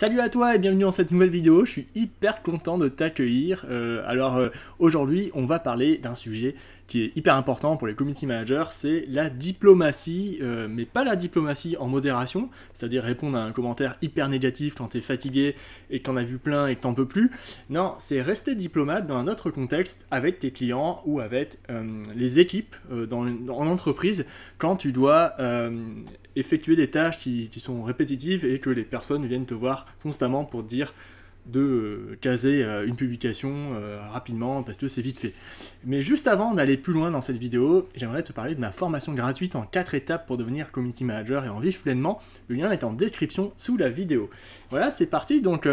Salut à toi et bienvenue dans cette nouvelle vidéo, je suis hyper content de t'accueillir. Aujourd'hui on va parler d'un sujet qui est hyper important pour les community managers, c'est la diplomatie, mais pas la diplomatie en modération, c'est-à-dire répondre à un commentaire hyper négatif quand t'es fatigué et que t'en as vu plein et que t'en peux plus. Non, c'est rester diplomate dans un autre contexte avec tes clients ou avec les équipes en entreprise quand tu dois effectuer des tâches qui sont répétitives et que les personnes viennent te voir constamment pour te dire de caser une publication rapidement parce que c'est vite fait. Mais juste avant d'aller plus loin dans cette vidéo, j'aimerais te parler de ma formation gratuite en 4 étapes pour devenir community manager et en vivre pleinement. Le lien est en description sous la vidéo. Voilà, c'est parti. Donc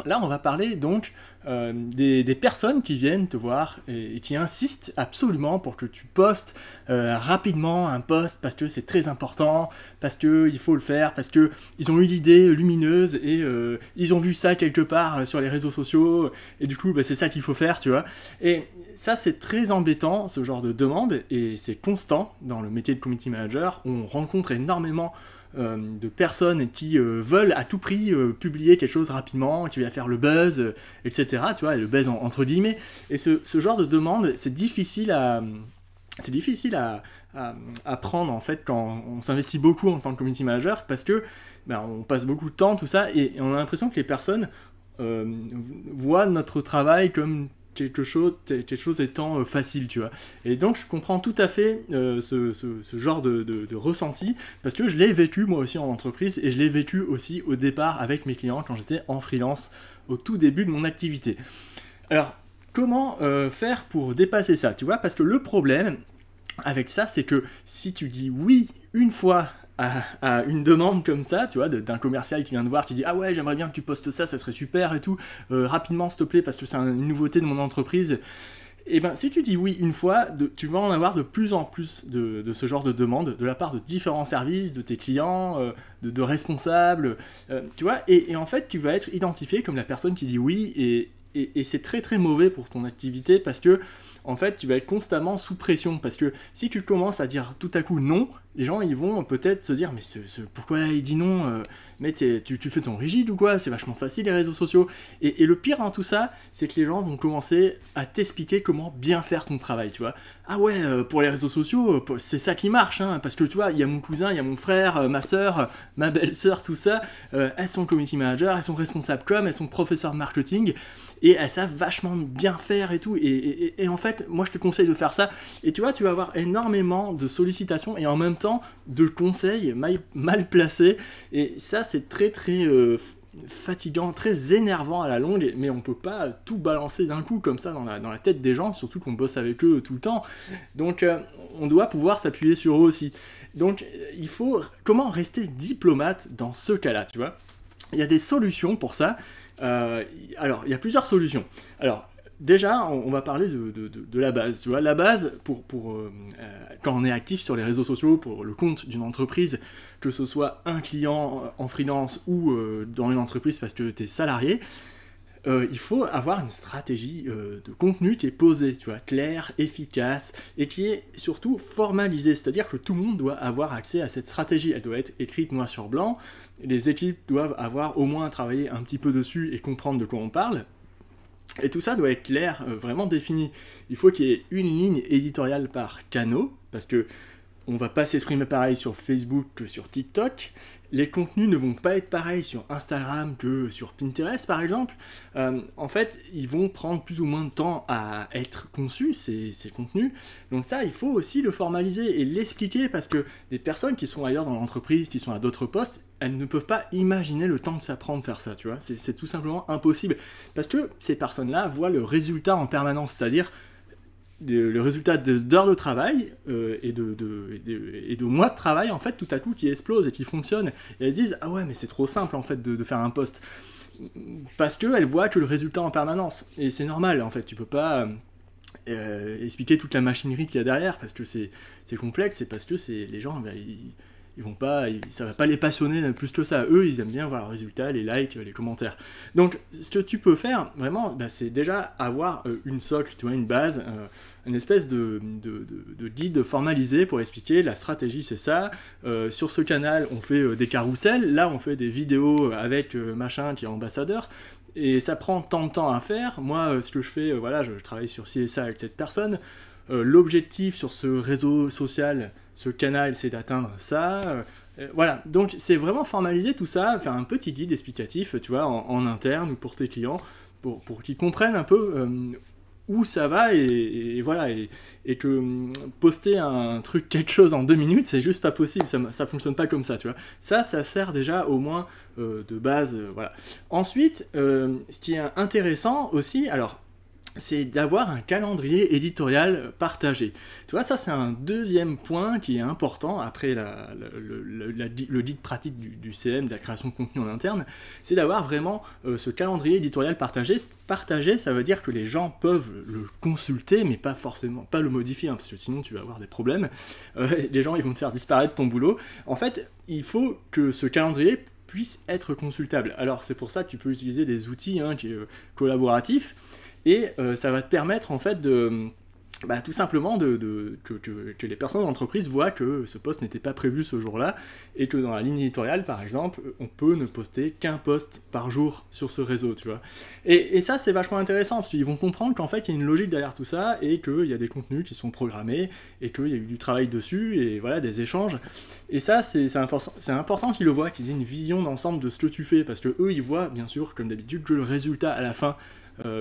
là, on va parler donc des personnes qui viennent te voir et qui insistent absolument pour que tu postes rapidement un post parce que c'est très important, parce qu'il faut le faire, parce qu'ils ont eu l'idée lumineuse et ils ont vu ça quelque part sur les réseaux sociaux et du coup c'est ça qu'il faut faire, tu vois. Et ça, c'est très embêtant, ce genre de demande, et c'est constant dans le métier de community manager. On rencontre énormément de personnes qui veulent à tout prix publier quelque chose rapidement, qui va faire le buzz, etc. Tu vois, le buzz entre guillemets. Et ce genre de demande, c'est difficile à prendre en fait quand on s'investit beaucoup en tant que community manager, parce que on passe beaucoup de temps, tout ça, et on a l'impression que les personnes voient notre travail comme quelque chose étant facile, tu vois. Et donc je comprends tout à fait ce genre de ressenti, parce que je l'ai vécu moi aussi en entreprise, et je l'ai vécu aussi au départ avec mes clients quand j'étais en freelance, au tout début de mon activité. Alors, comment faire pour dépasser ça, tu vois? Parce que le problème avec ça, c'est que si tu dis oui une fois à une demande comme ça, tu vois, d'un commercial qui vient te voir, qui dit « Ah ouais, j'aimerais bien que tu postes ça, ça serait super et tout, rapidement s'il te plaît, parce que c'est une nouveauté de mon entreprise. » Et ben si tu dis oui une fois, tu vas en avoir de plus en plus de ce genre de demandes, de la part de différents services, de tes clients, de responsables, tu vois, et en fait, tu vas être identifié comme la personne qui dit oui, et c'est très très mauvais pour ton activité, parce que en fait, tu vas être constamment sous pression, parce que si tu commences à dire tout à coup non, les gens ils vont peut-être se dire mais pourquoi il dit non, mais tu fais ton rigide ou quoi, c'est vachement facile les réseaux sociaux. Et le pire dans tout ça, c'est que les gens vont commencer à t'expliquer comment bien faire ton travail, tu vois. Ah ouais, pour les réseaux sociaux, c'est ça qui marche, hein, parce que tu vois, il y a mon cousin, il y a mon frère, ma soeur, ma belle-sœur, tout ça, elles sont community managers, elles sont responsables com, elles sont professeurs de marketing, et elles savent vachement bien faire et tout, et en fait, moi je te conseille de faire ça, et tu vois, tu vas avoir énormément de sollicitations, et en même temps, de conseils mal placés, et ça c'est très très fatigant, très énervant à la longue, mais on peut pas tout balancer d'un coup comme ça dans la tête des gens, surtout qu'on bosse avec eux tout le temps, donc on doit pouvoir s'appuyer sur eux aussi. Donc il faut comment rester diplomate dans ce cas-là, tu vois. Il y a des solutions pour ça. Alors, il y a plusieurs solutions. Alors, déjà, on va parler de la base. Tu vois, la base, quand on est actif sur les réseaux sociaux, pour le compte d'une entreprise, que ce soit un client en freelance ou dans une entreprise parce que tu es salarié, il faut avoir une stratégie de contenu qui est posée, tu vois, claire, efficace, et qui est surtout formalisée, c'est-à-dire que tout le monde doit avoir accès à cette stratégie, elle doit être écrite noir sur blanc, les équipes doivent avoir au moins travaillé un petit peu dessus et comprendre de quoi on parle, et tout ça doit être clair, vraiment défini. Il faut qu'il y ait une ligne éditoriale par canal, parce que on va pas s'exprimer pareil sur Facebook que sur TikTok. Les contenus ne vont pas être pareils sur Instagram que sur Pinterest, par exemple. En fait, ils vont prendre plus ou moins de temps à être conçus, ces contenus. Donc ça, il faut aussi le formaliser et l'expliquer, parce que des personnes qui sont ailleurs dans l'entreprise, qui sont à d'autres postes, elles ne peuvent pas imaginer le temps que ça prend de faire ça, tu vois. C'est tout simplement impossible. Parce que ces personnes-là voient le résultat en permanence, c'est-à-dire le résultat d'heures de travail et de mois de travail, en fait, tout à coup, qui explose et qui fonctionne. Et elles se disent « Ah ouais, mais c'est trop simple, en fait, de faire un post. » Parce qu'elles voient que le résultat en permanence. Et c'est normal, en fait, tu peux pas expliquer toute la machinerie qu'il y a derrière, parce que c'est complexe, et parce que les gens, ça va pas les passionner plus que ça. Eux, ils aiment bien voir le résultat, les likes, les commentaires. Donc, ce que tu peux faire, vraiment, c'est déjà avoir une socle, tu vois, une base, une espèce de guide formalisé pour expliquer la stratégie, c'est ça. Sur ce canal, on fait des carousels. Là, on fait des vidéos avec machin qui est ambassadeur. Et ça prend tant de temps à faire. Moi, ce que je fais, voilà, je travaille sur ci et ça avec cette personne. L'objectif sur ce réseau social, ce canal, c'est d'atteindre ça. Voilà, donc c'est vraiment formaliser tout ça, faire un petit guide explicatif, tu vois, en interne ou pour tes clients, pour qu'ils comprennent un peu où ça va, et voilà, et que poster un truc, quelque chose en 2 minutes, c'est juste pas possible, ça fonctionne pas comme ça, tu vois. Ça sert déjà au moins de base, voilà. Ensuite, ce qui est intéressant aussi, alors, c'est d'avoir un calendrier éditorial partagé. Tu vois, ça c'est un deuxième point qui est important après le guide pratique du CM, de la création de contenu en interne, c'est d'avoir vraiment ce calendrier éditorial partagé. Partagé, ça veut dire que les gens peuvent le consulter, mais pas forcément, pas le modifier, hein, parce que sinon tu vas avoir des problèmes. Les gens, ils vont te faire disparaître ton boulot. En fait, il faut que ce calendrier puisse être consultable. Alors c'est pour ça que tu peux utiliser des outils collaboratifs, et ça va te permettre en fait tout simplement que les personnes de l'entreprise voient que ce post n'était pas prévu ce jour-là, et que dans la ligne éditoriale par exemple, on peut ne poster qu'un post par jour sur ce réseau, tu vois. Et ça c'est vachement intéressant, parce qu'ils vont comprendre qu'en fait il y a une logique derrière tout ça, et qu'il y a des contenus qui sont programmés, et qu'il y a eu du travail dessus, et voilà, des échanges. Et ça c'est important qu'ils le voient, qu'ils aient une vision d'ensemble de ce que tu fais, parce que eux ils voient bien sûr comme d'habitude que le résultat à la fin,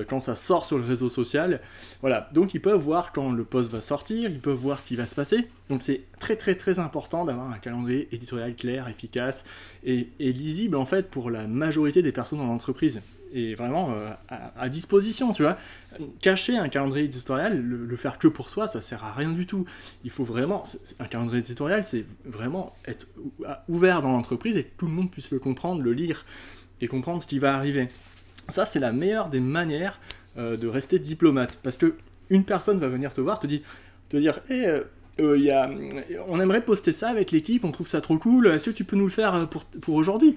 quand ça sort sur le réseau social, voilà, donc ils peuvent voir quand le post va sortir, ils peuvent voir ce qui va se passer, donc c'est très très très important d'avoir un calendrier éditorial clair, efficace et lisible en fait pour la majorité des personnes dans l'entreprise, et vraiment à disposition, tu vois. Cacher un calendrier éditorial, le faire que pour soi, ça sert à rien du tout. Il faut vraiment, un calendrier éditorial, c'est vraiment être ouvert dans l'entreprise et que tout le monde puisse le comprendre, le lire et comprendre ce qui va arriver. Ça, c'est la meilleure des manières de rester diplomate. Parce que une personne va venir te voir, te dire hey, on aimerait poster ça avec l'équipe, on trouve ça trop cool, est-ce que tu peux nous le faire pour aujourd'hui ?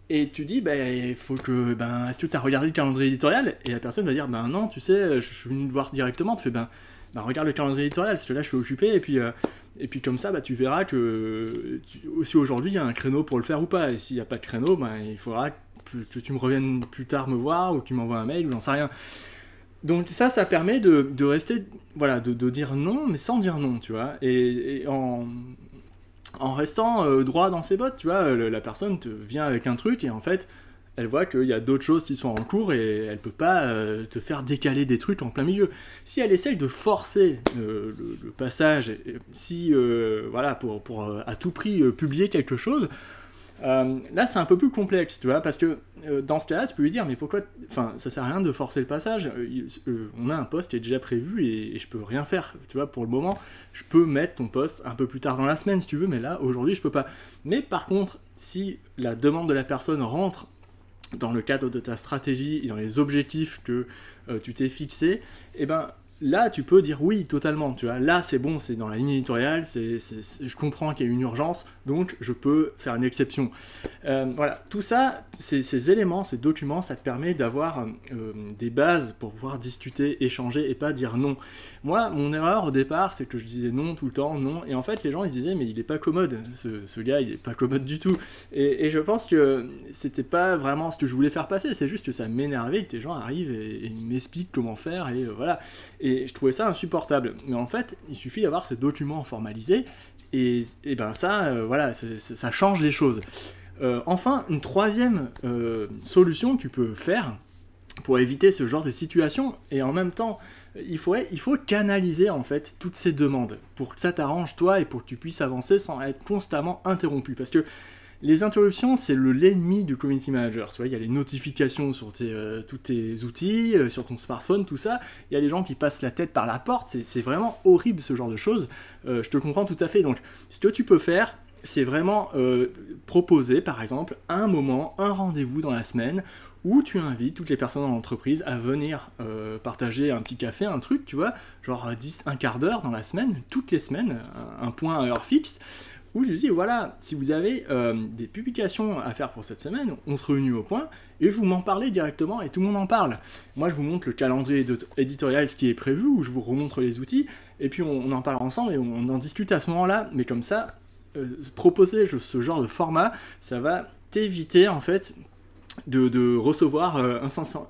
Et tu dis, il faut que, est-ce que tu as regardé le calendrier éditorial ? Et la personne va dire, non, tu sais, je suis venu te voir directement. Tu fais, regarde le calendrier éditorial, parce que là, je suis occupé, et puis comme ça, tu verras que si aujourd'hui, il y a un créneau pour le faire ou pas. Et s'il n'y a pas de créneau, il faudra que tu me reviennes plus tard me voir, ou que tu m'envoies un mail, ou j'en sais rien. Donc ça permet de rester, voilà, de dire non, mais sans dire non, tu vois, et en restant droit dans ses bottes, tu vois. La personne te vient avec un truc, et en fait, elle voit qu'il y a d'autres choses qui sont en cours, et elle peut pas te faire décaler des trucs en plein milieu. Si elle essaye de forcer le passage, voilà, pour à tout prix publier quelque chose, là c'est un peu plus complexe, tu vois, parce que dans ce cas-là tu peux lui dire mais pourquoi, ça sert à rien de forcer le passage, on a un post qui est déjà prévu, et je peux rien faire, tu vois, pour le moment. Je peux mettre ton post un peu plus tard dans la semaine si tu veux, mais là aujourd'hui je peux pas. Mais par contre, si la demande de la personne rentre dans le cadre de ta stratégie et dans les objectifs que tu t'es fixé, là, tu peux dire oui, totalement, tu vois. Là, c'est bon, c'est dans la ligne éditoriale, je comprends qu'il y a une urgence, donc je peux faire une exception. Voilà, tout ça, ces éléments, ces documents, ça te permet d'avoir des bases pour pouvoir discuter, échanger, et pas dire non. Moi, mon erreur au départ, c'est que je disais non tout le temps, non, et en fait, les gens, ils disaient, mais il est pas commode, ce gars, il est pas commode du tout. Et je pense que c'était pas vraiment ce que je voulais faire passer, c'est juste que ça m'énervait que les gens arrivent et m'expliquent comment faire, et voilà. Et je trouvais ça insupportable. Mais en fait, il suffit d'avoir ces documents formalisés, et ça, voilà, ça change les choses. Enfin, une troisième solution que tu peux faire pour éviter ce genre de situation, et en même temps, il faut canaliser en fait toutes ces demandes pour que ça t'arrange toi, et pour que tu puisses avancer sans être constamment interrompu. Parce que les interruptions, c'est l'ennemi du community manager. Tu vois, il y a les notifications sur tous tes outils, sur ton smartphone, tout ça. Il y a les gens qui passent la tête par la porte. C'est vraiment horrible, ce genre de choses. Je te comprends tout à fait. Donc, ce que tu peux faire, c'est vraiment proposer, par exemple, un moment, un rendez-vous dans la semaine, où tu invites toutes les personnes dans l'entreprise à venir partager un petit café, un truc, tu vois, genre un quart d'heure dans la semaine, toutes les semaines, un point à heure fixe, où je lui dis, voilà, si vous avez des publications à faire pour cette semaine, on se réunit au point, et vous m'en parlez directement, et tout le monde en parle. Moi, je vous montre le calendrier éditorial, ce qui est prévu, où je vous remontre les outils, et puis on en parle ensemble, et on en discute à ce moment-là, mais comme ça, proposer ce genre de format, ça va t'éviter, en fait, de recevoir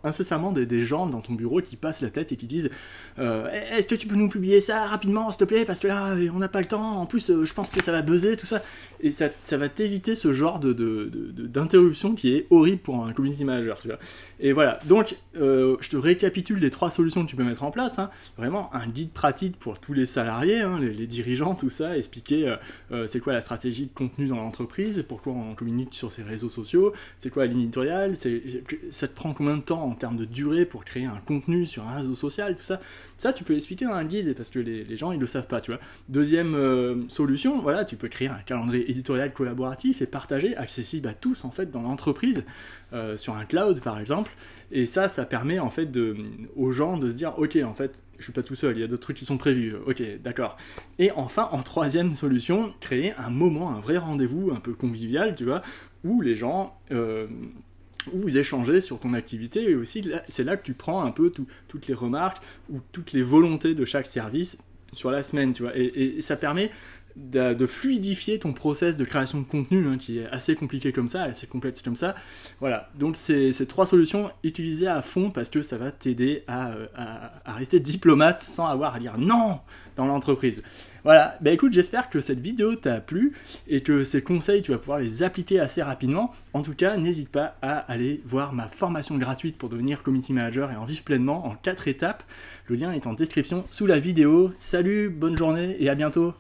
incessamment des gens dans ton bureau qui passent la tête et qui disent est-ce que tu peux nous publier ça rapidement, s'il te plaît, parce que là, on n'a pas le temps, en plus, je pense que ça va buzzer, tout ça. Et ça va t'éviter ce genre d'interruption qui est horrible pour un community manager, tu vois. Et voilà, donc, je te récapitule les 3 solutions que tu peux mettre en place, hein. Vraiment, un guide pratique pour tous les salariés, hein, les dirigeants, tout ça, expliquer c'est quoi la stratégie de contenu dans l'entreprise, pourquoi on communique sur ses réseaux sociaux, c'est quoi la ligne éditoriale, ça te prend combien de temps en termes de durée pour créer un contenu sur un réseau social, tout ça. Ça, tu peux l'expliquer dans un guide, parce que les gens, ils le savent pas, tu vois. Deuxième solution, voilà, tu peux créer un calendrier éditorial collaboratif et partagé, accessible à tous, en fait, dans l'entreprise, sur un cloud, par exemple. Et ça permet, en fait, aux gens de se dire, ok, en fait, je suis pas tout seul, il y a d'autres trucs qui sont prévus, ok, d'accord. Et enfin, en 3e solution, créer un moment, un vrai rendez-vous un peu convivial, tu vois, où les gens... où vous échangez sur ton activité, et aussi c'est là que tu prends un peu toutes les remarques ou toutes les volontés de chaque service sur la semaine, tu vois, et ça permet de fluidifier ton process de création de contenu, hein, qui est assez compliqué comme ça, assez complexe comme ça. Voilà, donc ces 3 solutions, utilisées à fond, parce que ça va t'aider à rester diplomate sans avoir à dire non dans l'entreprise. Voilà, bah écoute, j'espère que cette vidéo t'a plu et que ces conseils, tu vas pouvoir les appliquer assez rapidement. En tout cas, n'hésite pas à aller voir ma formation gratuite pour devenir community manager et en vivre pleinement en 4 étapes. Le lien est en description sous la vidéo. Salut, bonne journée et à bientôt.